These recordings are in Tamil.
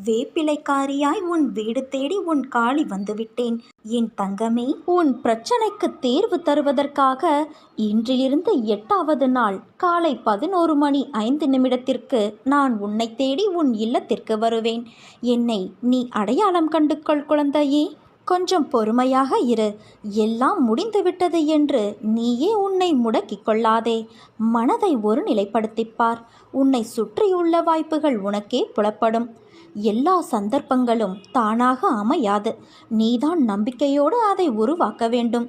வேப்பிலைக்காரியாய் உன் வீடு தேடி உன் காளி வந்துவிட்டேன். என் தங்கமே, உன் பிரச்சனைக்கு தேர்வு தருவதற்காக இன்றிலிருந்து 8வது நாள் காலை 11:05 நான் உன்னை தேடி உன் இல்லத்திற்கு வருவேன். என்னை நீ அடையாளம் கண்டு கொள் குழந்தையே. கொஞ்சம் பொறுமையாக இரு. எல்லாம் முடிந்துவிட்டது என்று நீயே உன்னை முடக்கிக் கொள்ளாதே. மனதை ஒரு நிலைப்படுத்திப்பார். உன்னை சுற்றியுள்ள வாய்ப்புகள் உனக்கே புலப்படும். எல்லா சந்தர்ப்பங்களும் தானாக அமையாது. நீதான் நம்பிக்கையோடு அதை உருவாக்க வேண்டும்.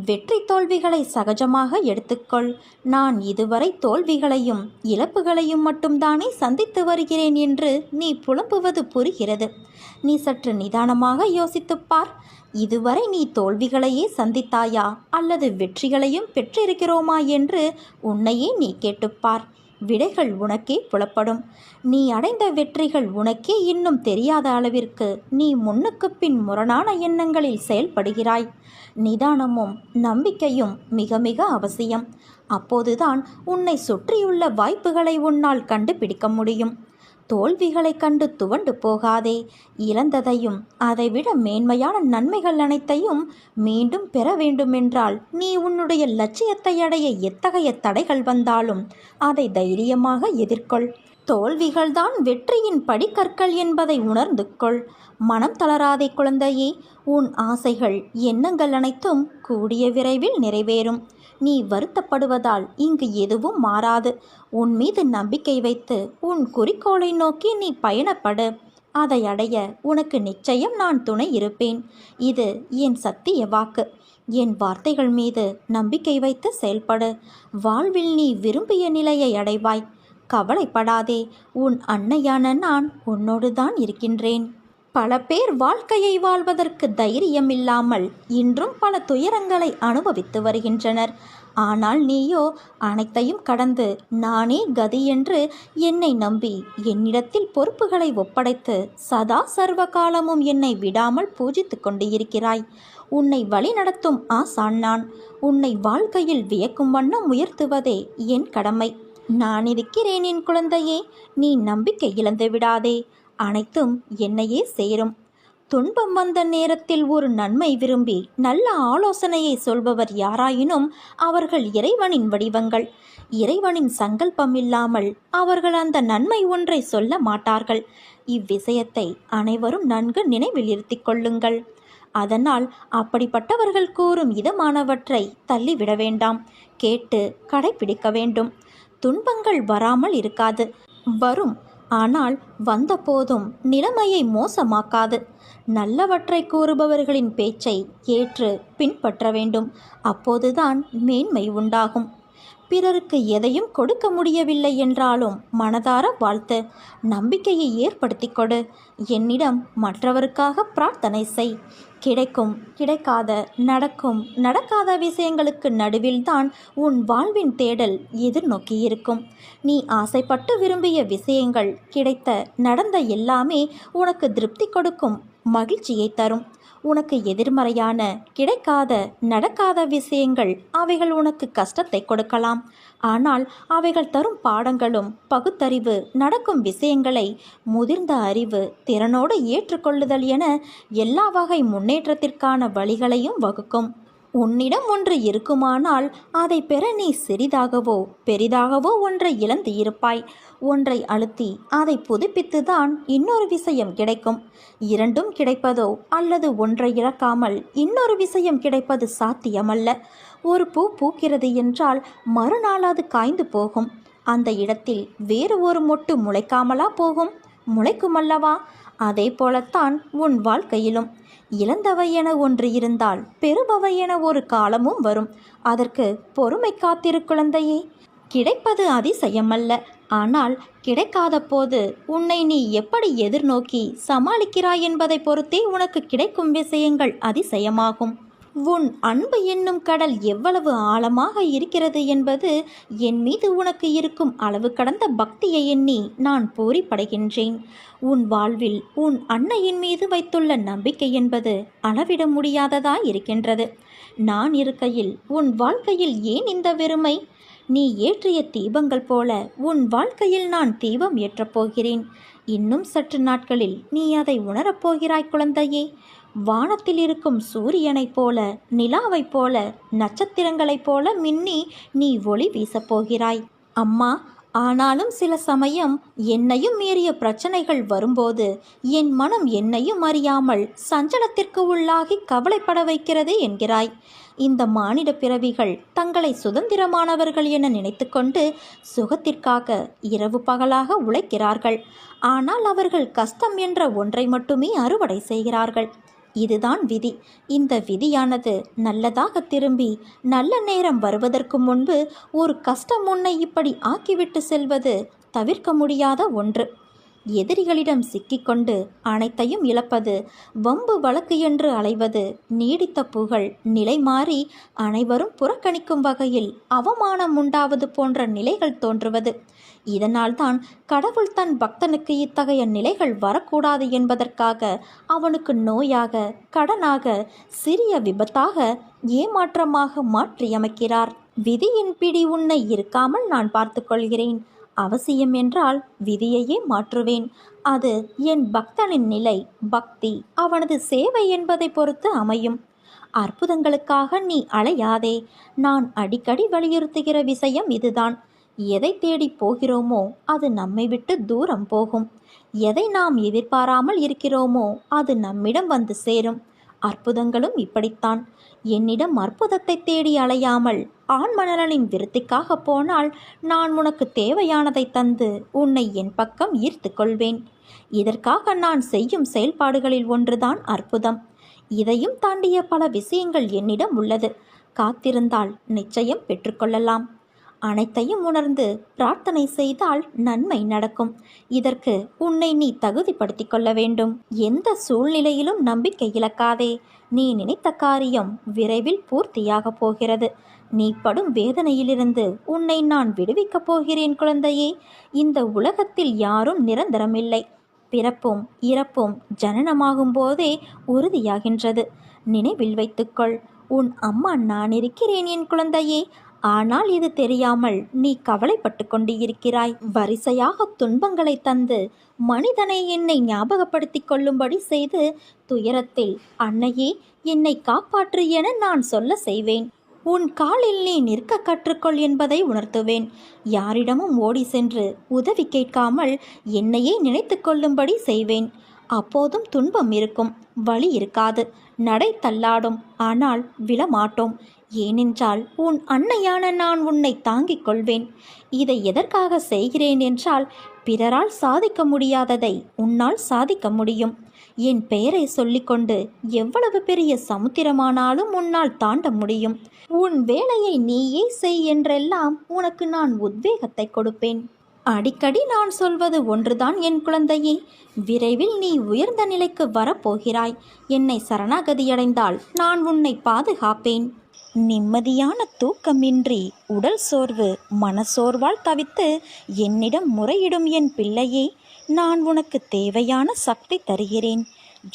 வெற்றி தோல்விகளை சகஜமாக எடுத்துக்கொள். நான் இதுவரை தோல்விகளையும் இழப்புகளையும் மட்டும்தானே சந்தித்து வருகிறேன் என்று நீ புலம்புவது புரிகிறது. நீ சற்று நிதானமாக யோசித்துப்பார். இதுவரை நீ தோல்விகளையே சந்தித்தாயா அல்லது வெற்றிகளையும் பெற்றிருக்கிறோமா என்று உன்னையே நீ கேட்டுப்பார். விடைகள் உனக்கே புலப்படும். நீ அடைந்த வெற்றிகள் உனக்கே இன்னும் தெரியாத அளவிற்கு நீ முன்னுக்கு பின் முரணான எண்ணங்களில் செயல்படுகிறாய். நிதானமும் நம்பிக்கையும் மிக மிக அவசியம். அப்போதுதான் உன்னை சுற்றியுள்ள வாய்ப்புகளை உன்னால் கண்டுபிடிக்க முடியும். தோல்விகளை கண்டு துவண்டு போகாதே. இழந்ததையும் அதைவிட மேன்மையான நன்மைகள் அனைத்தையும் மீண்டும் பெற வேண்டுமென்றால் நீ உன்னுடைய லட்சியத்தை அடைய எத்தகைய தடைகள் வந்தாலும் அதை தைரியமாக எதிர்கொள். தோல்விகள்தான் வெற்றியின் படிக்கற்கள் என்பதை உணர்ந்து கொள். மனம் தளராதே குழந்தையே. உன் ஆசைகள் எண்ணங்கள் அனைத்தும் கூடிய விரைவில் நிறைவேறும். நீ வருத்தப்படுவதால் இங்கு எதுவும் மாறாது. உன் மீது நம்பிக்கை வைத்து உன் குறிக்கோளை நோக்கி நீ பயணப்படு. அதை அடைய உனக்கு நிச்சயம் நான் துணை இருப்பேன். இது என் சத்திய வாக்கு. என் வார்த்தைகள் மீது நம்பிக்கை வைத்து செயல்படு. வாழ்வில் நீ விரும்பிய நிலையை அடைவாய். கவலைப்படாதே. உன் அன்னையான நான் உன்னோடு தான் இருக்கின்றேன். பல பேர் வாழ்க்கையை வாழ்வதற்கு தைரியம் இல்லாமல் இன்றும் பல துயரங்களை அனுபவித்து வருகின்றனர். ஆனால் நீயோ அனைத்தையும் கடந்து நானே கதி என்று என்னை நம்பி என்னிடத்தில் பொறுப்புகளை ஒப்படைத்து சதா சர்வ காலமும் என்னை விடாமல் பூஜித்து கொண்டு இருக்கிறாய். உன்னை வழிநடத்தும் ஆசான் நான். உன்னை வாழ்க்கையில் வியக்கும் வண்ணம் உயர்த்துவதே என் கடமை. நான் இருக்கிறேன் என் குழந்தையே. நீ நம்பிக்கை இழந்து விடாதே. அனைத்தும் என்னையே சேரும். துன்பம் வந்த நேரத்தில் ஒரு நன்மை விரும்பி நல்ல ஆலோசனையை சொல்பவர் யாராயினும் அவர்கள் இறைவனின் வடிவங்கள். இறைவனின் சங்கல்பம் இல்லாமல் அவர்கள் அந்த நன்மை ஒன்றை சொல்ல மாட்டார்கள். இவ்விஷயத்தை அனைவரும் நன்கு நினைவில் இருத்திக் கொள்ளுங்கள். அதனால் அப்படிப்பட்டவர்கள் கூறும் இதமானவற்றை தள்ளிவிட வேண்டாம். கேட்டு கடைபிடிக்க வேண்டும். துன்பங்கள் வராமல் இருக்காது. வரும். ஆனால் வந்தபோதும் நிலைமையை மோசமாக்காது. நல்லவற்றை கூறுபவர்களின் பேச்சை ஏற்று பின்பற்ற வேண்டும். அப்போதுதான் மேன்மை உண்டாகும். பிறருக்கு எதையும் கொடுக்க முடியவில்லை என்றாலும் மனதார வாழ்த்து. நம்பிக்கையை ஏற்படுத்தி கொடு. என்னிடம் மற்றவருக்காக பிரார்த்தனை செய். கிடைக்கும் கிடைக்காத நடக்கும் நடக்காத விஷயங்களுக்கு நடுவில்தான் உன் வாழ்வின் தேடல் எதிர்நோக்கி இருக்கும். நீ ஆசைப்பட்டு விரும்பிய விஷயங்கள் கிடைத்த நடந்த எல்லாமே உனக்கு திருப்தி கொடுக்கும், மகிழ்ச்சியை தரும். உனக்கு எதிர்மறையான கிடைக்காத நடக்காத விஷயங்கள் அவைகள் உனக்கு கஷ்டத்தை கொடுக்கலாம். ஆனால் அவைகள் தரும் பாடங்களும் பகுத்தறிவு நடக்கும் விஷயங்களை முதிர்ந்த அறிவு திறனோடு ஏற்றுக்கொள்ளுதல் என எல்லா வகை முன்னேற்றத்திற்கான வழிகளையும் வகுக்கும். உன்னிடம் ஒன்று இருக்குமானால் அதை பெற நீ சிறிதாகவோ பெரிதாகவோ ஒன்றை இழந்து இருப்பாய். ஒன்றை அழுத்தி அதை புதுப்பித்துதான் இன்னொரு விஷயம் கிடைக்கும். இரண்டும் கிடைப்பதோ அல்லது ஒன்றை இழக்காமல் இன்னொரு விஷயம் கிடைப்பது சாத்தியமல்ல. ஒரு பூ பூக்கிறது என்றால் மறுநாள் அது காய்ந்து போகும். அந்த இடத்தில் வேறு ஒரு மொட்டு முளைக்காமலா போகும்? முளைக்குமல்லவா? அதே போலத்தான் உன் வாழ்க்கையிலும். இழந்தவை என ஒன்று இருந்தால் பெறுபவை என ஒரு காலமும் வரும். அதற்கு பொறுமை காத்திரு குழந்தையே. கிடைப்பது அதிசயமல்ல. ஆனால் கிடைக்காத போது உன்னை நீ எப்படி எதிர்நோக்கி சமாளிக்கிறாய் என்பதை பொறுத்தே உனக்கு கிடைக்கும் விஷயங்கள் அதிசயமாகும். உன் அன்பு என்னும் கடல் எவ்வளவு ஆழமாக இருக்கிறது என்பது என் மீது உனக்கு இருக்கும் அளவு கடந்த பக்தியை எண்ணி நான் பூரிப்படைகின்றேன். உன் வாழ்வில் உன் அன்னையின் மீது வைத்துள்ள நம்பிக்கை என்பது அளவிட முடியாததாய் இருக்கின்றது. நான் இருக்கையில் உன் வாழ்க்கையில் ஏன் இந்த வெறுமை? நீ ஏற்றிய தீபங்கள் போல உன் வாழ்க்கையில் நான் தீபம் ஏற்றப் போகிறேன். இன்னும் சற்று நாட்களில் நீ அதை உணரப்போகிறாய் குழந்தையே. வானத்தில் இருக்கும் சூரியனைப் போல, நிலாவைப் போல, நட்சத்திரங்களைப் போல மின்னி நீ ஒளி வீசப்போகிறாய் அம்மா. ஆனாலும் சில சமயம் என்னையும் மீறிய பிரச்சனைகள் வரும்போது என் மனம் என்னையும் அறியாமல் சஞ்சலத்திற்கு உள்ளாகி கவலைப்பட வைக்கிறது என்கிறாய். இந்த மானிட பிறவிகள் தங்களை சுதந்திரமானவர்கள் என நினைத்து கொண்டு சுகத்திற்காக இரவு பகலாக உழைக்கிறார்கள். ஆனால் அவர்கள் கஷ்டம் என்ற ஒன்றை மட்டுமே அறுவடை செய்கிறார்கள். இதுதான் விதி. இந்த விதியானது நல்லதாக திரும்பி நல்ல நேரம் வருவதற்கு முன்பு ஒரு கஷ்டம் உன்னை இப்படி ஆக்கிவிட்டு செல்வது தவிர்க்க முடியாத ஒன்று. எதிரிகளிடம் சிக்கிக்கொண்டு அனைத்தையும் இழப்பது, வம்பு வழக்கு என்று அலைவது, நீடித்த புகழ் நிலை மாறி அனைவரும் புறக்கணிக்கும் வகையில் அவமானம் உண்டாவது போன்ற நிலைகள் தோன்றுவது. இதனால்தான் கடவுள் தன் பக்தனுக்கு இத்தகைய நிலைகள் வரக்கூடாது என்பதற்காக அவனுக்கு நோயாக, கடனாக, சிறிய விபத்தாக, ஏமாற்றமாக மாற்றியமைக்கிறார். விதியின் பிடி உன்னை இருக்காமல் நான் பார்த்து கொள்கிறேன். அவசியம் என்றால் விதியையே மாற்றுவேன். அது என் பக்தனின் நிலை, பக்தி, அவனது சேவை என்பதை பொறுத்து அமையும். அற்புதங்களுக்காக நீ அலையாதே. நான் அடிக்கடி வலியுறுத்துகிற விஷயம் இதுதான். எதை தேடி போகிறோமோ அது நம்மை விட்டு தூரம் போகும். எதை நாம் எதிர்பாராமல் இருக்கிறோமோ அது நம்மிடம் வந்து சேரும். அற்புதங்களும் இப்படித்தான். என்னிடம் அற்புதத்தை தேடி அலையாமல் ஆண்மணலனின் விருத்திக்காக போனால் நான் உனக்கு தேவையானதை தந்து உன்னை என் பக்கம் ஈர்த்து கொள்வேன். இதற்காக நான் செய்யும் செயல்பாடுகளில் ஒன்றுதான் அற்புதம். இதையும் தாண்டிய பல விஷயங்கள் என்னிடம் உள்ளது. காத்திருந்தால் நிச்சயம் பெற்றுக்கொள்ளலாம். அனைத்தையும் உணர்ந்து பிரார்த்தனை செய்தால் நன்மை நடக்கும். இதற்கு உன்னை நீ தகுதிப்படுத்திக் கொள்ள வேண்டும். எந்த சூழ்நிலையிலும் நம்பிக்கை இழக்காதே. நீ நினைத்த காரியம் விரைவில் பூர்த்தியாக போகிறது. நீ படும் வேதனையிலிருந்து உன்னை நான் விடுவிக்கப் போகிறேன் குழந்தையே. இந்த உலகத்தில் யாரும் நிரந்தரமில்லை. பிறப்பும் இறப்பும் ஜனனமாகும் போதே உறுதியாகின்றது. நினைவில் வைத்துக்கொள். உன் அம்மா நான் இருக்கிறேன் என் குழந்தையே. ஆனால் இது தெரியாமல் நீ கவலைப்பட்டு கொண்டு இருக்கிறாய். வரிசையாக துன்பங்களை தந்து மனிதனை என்னை ஞாபகப்படுத்தி கொள்ளும்படி செய்து துயரத்தில் அன்னையே என்னை காப்பாற்று என நான் சொல்ல செய்வேன். உன் காலில் நீ நிற்க கற்றுக்கொள் என்பதை உணர்த்துவேன். யாரிடமும் ஓடி சென்று உதவி கேட்காமல் என்னையே நினைத்து கொள்ளும்படி செய்வேன். அப்போதும் துன்பம் இருக்கும், வலி இருக்காது, நடை தள்ளாடும், ஆனால் விழமாட்டோம். ஏனென்றால் உன் அன்னையான நான் உன்னை தாங்கிக் கொள்வேன். இதை எதற்காக செய்கிறேன் என்றால், பிறரால் சாதிக்க முடியாததை உன்னால் சாதிக்க முடியும். என் பெயரை சொல்லிக்கொண்டு எவ்வளவு பெரிய சமுத்திரமானாலும் உன்னால் தாண்ட முடியும். உன் வேலையை நீயே செய் என்றெல்லாம் உனக்கு நான் உத்வேகத்தை கொடுப்பேன். அடிக்கடி நான் சொல்வது ஒன்றுதான் என் குழந்தையே. விரைவில் நீ உயர்ந்த நிலைக்கு வரப்போகிறாய். என்னை சரணாகதியடைந்தால் நான் உன்னை பாதுகாப்பேன். நிம்மதியான தூக்கமின்றி உடல் சோர்வு, மனசோர்வால் தவித்து என்னிடம் முறையிடும் என் பிள்ளையே, நான் உனக்கு தேவையான சக்தி தருகிறேன்.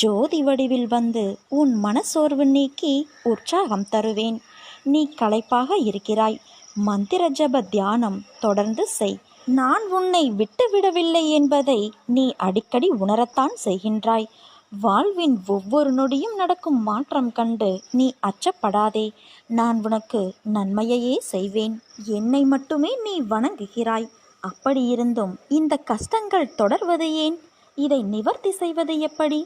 ஜோதி வடிவில் வந்து உன் மனசோர்வு நீக்கி உற்சாகம் தருவேன். நீ களைப்பாக இருக்கிறாய். மந்திர ஜப தியானம் தொடர்ந்து செய். நான் உன்னை விட்டுவிடவில்லை என்பதை நீ அடிக்கடி உணரத்தான் செய்கின்றாய். வாழ்வின் ஒவ்வொரு நொடியும் நடக்கும் மாற்றம் கண்டு நீ அச்சப்படாதே. நான் உனக்கு நன்மையையே செய்வேன். என்னை மட்டுமே நீ வணங்குகிறாய். அப்படியிருந்தும் இந்த கஷ்டங்கள் தொடர்வது ஏன்? இதை நிவர்த்தி செய்வது எப்படி?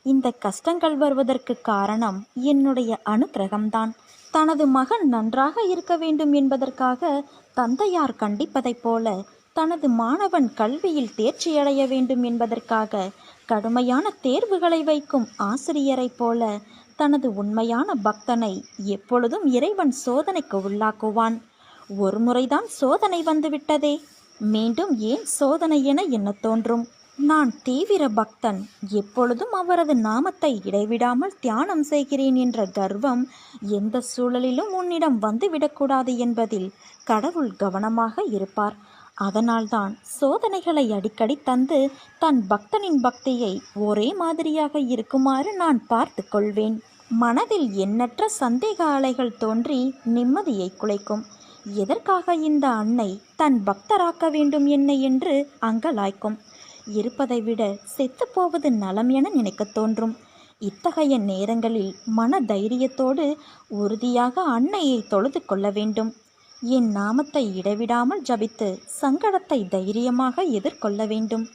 இந்த கஷ்டங்கள் வருவதற்கு காரணம் என்னுடைய அனுக்கிரகம்தான். தனது மகன் நன்றாக இருக்க வேண்டும் என்பதற்காக தந்தையார் கண்டிப்பதைப் போல, தனது மாணவன் கல்வியில் தேர்ச்சியடைய வேண்டும் என்பதற்காக கடுமையான தேர்வுகளை வைக்கும் ஆசிரியரைப் போல, தனது உண்மையான பக்தனை எப்பொழுதும் இறைவன் சோதனைக்கு உள்ளாக்குவான். ஒரு முறைதான் சோதனை வந்துவிட்டதே, மீண்டும் ஏன் சோதனை என எண்ண தோன்றும்? நான் தீவிர பக்தன், எப்பொழுதும் அவரது நாமத்தை இடைவிடாமல் தியானம் செய்கிறேன் என்ற கர்வம் எந்த சூழலிலும் உன்னிடம் வந்துவிடக்கூடாது என்பதில் கடவுள் கவனமாக இருப்பார். அதனால்தான் சோதனைகளை அடிக்கடி தந்து தன் பக்தனின் பக்தியை ஒரே மாதிரியாக இருக்குமாறு நான் பார்த்து கொள்வேன். மனதில் எண்ணற்ற சந்தேக அலைகள் தோன்றி நிம்மதியை குலைக்கும். எதற்காக இந்த அன்னை தன் பக்தராக்க வேண்டும் என்னை என்று அங்கலாய்க்கும். இருப்பதை விட செத்துப்போவது நலம் என நினைக்கத் தோன்றும். இத்தகைய நேரங்களில் மன தைரியத்தோடு உறுதியாக அன்னையை தொழுது கொள்ள வேண்டும். என் நாமத்தை இடைவிடாமல் ஜபித்து சங்கடத்தை தைரியமாக எதிர்கொள்ள வேண்டும்.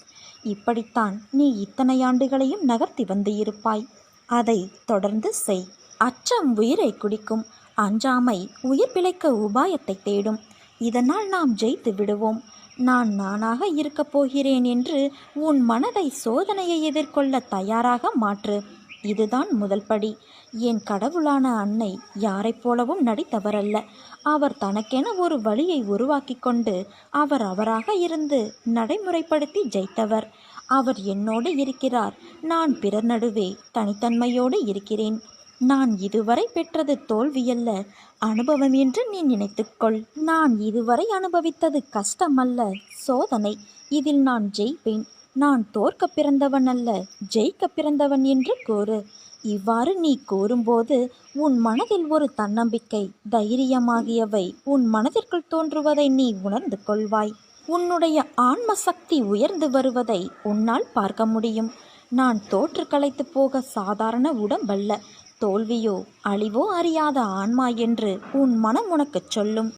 இப்படித்தான் நீ இத்தனை ஆண்டுகளையும் நகர்த்தி வந்து இருப்பாய். அதை தொடர்ந்து செய். அச்சம் உயிரை குடிக்கும். அஞ்சாமை உயிர் பிழைக்க உபாயத்தை தேடும். இதனால் நாம் ஜெயித்து விடுவோம். நான் நானாக இருக்கப் போகிறேன் என்று உன் மனதை சோதனையை எதிர்கொள்ள தயாராக மாற்று. இதுதான் முதல் படி. என் கடவுளான அன்னை யாரைப் போலவும் நடித்தவரல்ல. அவர் தனக்கென ஒரு வழியை உருவாக்கி கொண்டு அவராக இருந்து நடைமுறைப்படுத்தி ஜெயித்தவர். அவர் என்னோடு இருக்கிறார். நான் பிறர் நடுவே தனித்தன்மையோடு இருக்கிறேன். நான் இதுவரை பெற்றது தோல்வியல்ல, அனுபவம் என்று நீ நினைத்துக்கொள். நான் இதுவரை அனுபவித்தது கஷ்டமல்ல, சோதனை. இதில் நான் ஜெயிப்பேன். நான் தோற்க பிறந்தவன் அல்ல, ஜெயிக்க பிறந்தவன் என்று கூறு. இவ்வாறு நீ கூறும்போது உன் மனதில் ஒரு தன்னம்பிக்கை, தைரியமாகியவை உன் மனதிற்குள் தோன்றுவதை நீ உணர்ந்து கொள்வாய். உன்னுடைய ஆன்ம சக்தி உயர்ந்து வருவதை உன்னால் பார்க்க முடியும். நான் தோற்று களைத்து போக சாதாரண உடம்பல்ல, தோல்வியோ அழிவோ அறியாத ஆன்மா என்று உன் மனம் உனக்குச் சொல்லும்.